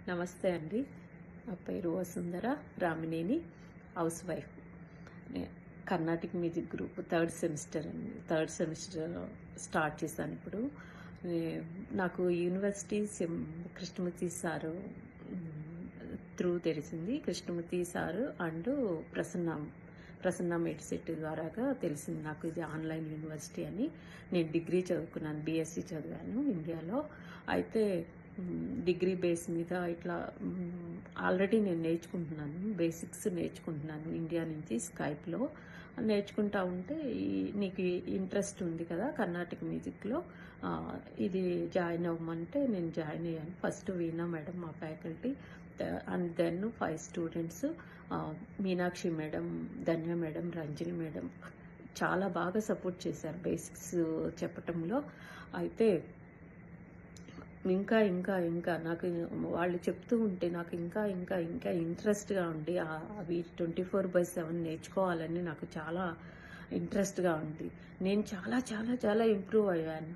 నమస్తే అండి. నా పేరు Vasundhara Ramineni, house wife. Carnatic music group third semester start చేశాను ఇప్పుడు. నాకు యూనివర్సిటీ కృష్ణమూర్తి సారు త్రూ తెలిసింది. Krishnamurthy sir and Prasanna Medicity ద్వారాగా తెలిసింది నాకు ఇది ఆన్లైన్ యూనివర్సిటీ అని. నేను డిగ్రీ చదువుకున్నాను, బీఎస్సీ చదివాను ఇండియాలో. అయితే డిగ్రీ బేస్ మీద ఇట్లా ఆల్రెడీ నేను నేర్చుకుంటున్నాను, బేసిక్స్ నేర్చుకుంటున్నాను ఇండియా నుంచి స్కైప్లో నేర్చుకుంటా ఉంటే నీకు ఇంట్రెస్ట్ ఉంది కదా కర్ణాటక మ్యూజిక్లో, ఇది జాయిన్ అవ్వమంటే నేను జాయిన్ అయ్యాను. ఫస్ట్ వీణా మేడం మా faculty, and then 5 students, Meenakshi madam, Dhanya madam, Ranjani madam చాలా బాగా సపోర్ట్ చేశారు బేసిక్స్ చెప్పటంలో. అయితే ఇంకా ఇంకా ఇంకా నాకు వాళ్ళు చెప్తూ ఉంటే నాకు ఇంకా ఇంకా ఇంకా ఇంట్రెస్ట్గా ఉండి అవి 24/7 నేర్చుకోవాలని నాకు చాలా ఇంట్రెస్ట్గా ఉంది. నేను చాలా చాలా చాలా ఇంప్రూవ్ అయ్యాను.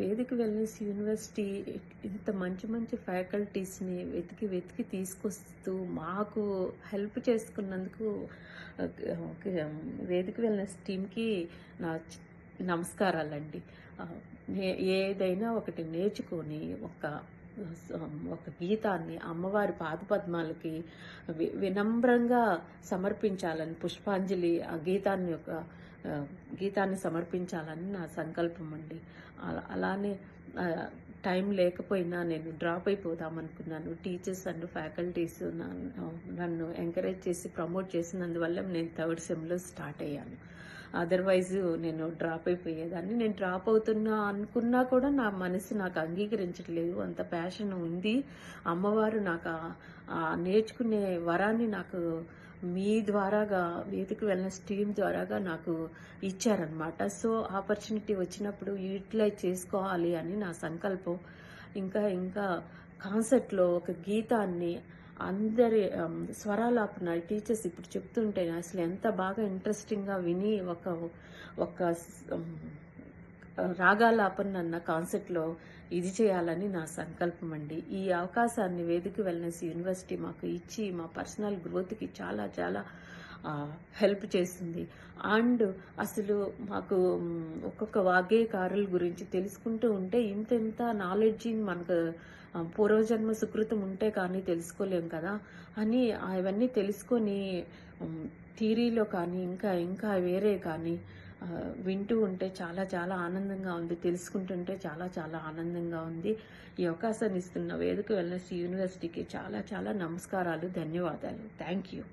వేదిక వెల్నెస్ యూనివర్సిటీ ఇంత మంచి మంచి ఫ్యాకల్టీస్ని వెతికి తీసుకొస్తూ మాకు హెల్ప్ చేసుకున్నందుకు వేదిక వెల్నెస్ టీమ్కి నా నమస్కారాలండి. ఏదైనా ఒకటి నేర్చుకొని ఒక గీతాన్ని అమ్మవారి పాదపద్మాలకి వినమ్రంగా సమర్పించాలని, పుష్పాంజలి ఆ గీతాన్ని సమర్పించాలని నా సంకల్పం అండి. అలానే టైం లేకపోయినా నేను డ్రాప్ అయిపోదామనుకున్నాను. టీచర్స్ అండ్ ఫ్యాకల్టీస్ నన్ను ఎంకరేజ్ చేసి ప్రమోట్ చేసినందువల్ల నేను 3rd సెమ్లో స్టార్ట్ అయ్యాను. అదర్వైజ్ నేను డ్రాప్ అయిపోయేదాన్ని. నేను డ్రాప్ అవుతున్నా అనుకున్నా కూడా నా మనసు నాకు అంగీకరించట్లేదు. అంత ప్యాషన్ ఉంది. అమ్మవారు నాకు నేర్చుకునే వరాన్ని నాకు మీ ద్వారాగా, వేదిక వెల్నెస్ టీమ్ ద్వారాగా నాకు ఇచ్చారనమాట. సో ఆపర్చునిటీ వచ్చినప్పుడు యూటిలైజ్ చేసుకోవాలి అని నా సంకల్పం. ఇంకా ఇంకా కాన్సర్ట్లో ఒక గీతాన్ని అందరి స్వరాలాపన టీచర్స్ ఇప్పుడు చెప్తుంటే అసలు ఎంత బాగా ఇంట్రెస్టింగ్గా విని ఒక రాగాలాపన అన్న కాన్సెప్ట్లో ఇది చేయాలని నా సంకల్పం అండి. ఈ అవకాశాన్ని వేదిక వెల్నెస్ యూనివర్సిటీ మాకు ఇచ్చి మా పర్సనల్ గ్రోత్కి చాలా చాలా హెల్ప్ చేస్తుంది. అండ్ అసలు మాకు ఒక్కొక్క వాగ్గేయకారుల గురించి తెలుసుకుంటూ ఉంటే ఇంత నాలెడ్జి మనకు పూర్వజన్మ సుకృతం ఉంటే కానీ తెలుసుకోలేం కదా అని అవన్నీ తెలుసుకొని థియరీలో కానీ ఇంకా ఇంకా వేరే కానీ వింటూ ఉంటే చాలా చాలా ఆనందంగా ఉంది. తెలుసుకుంటుంటే చాలా చాలా ఆనందంగా ఉంది. ఈ అవకాశాన్ని ఇస్తున్న వేదిక వెల్నెస్ యూనివర్సిటీకి చాలా చాలా నమస్కారాలు, ధన్యవాదాలు. Thank you.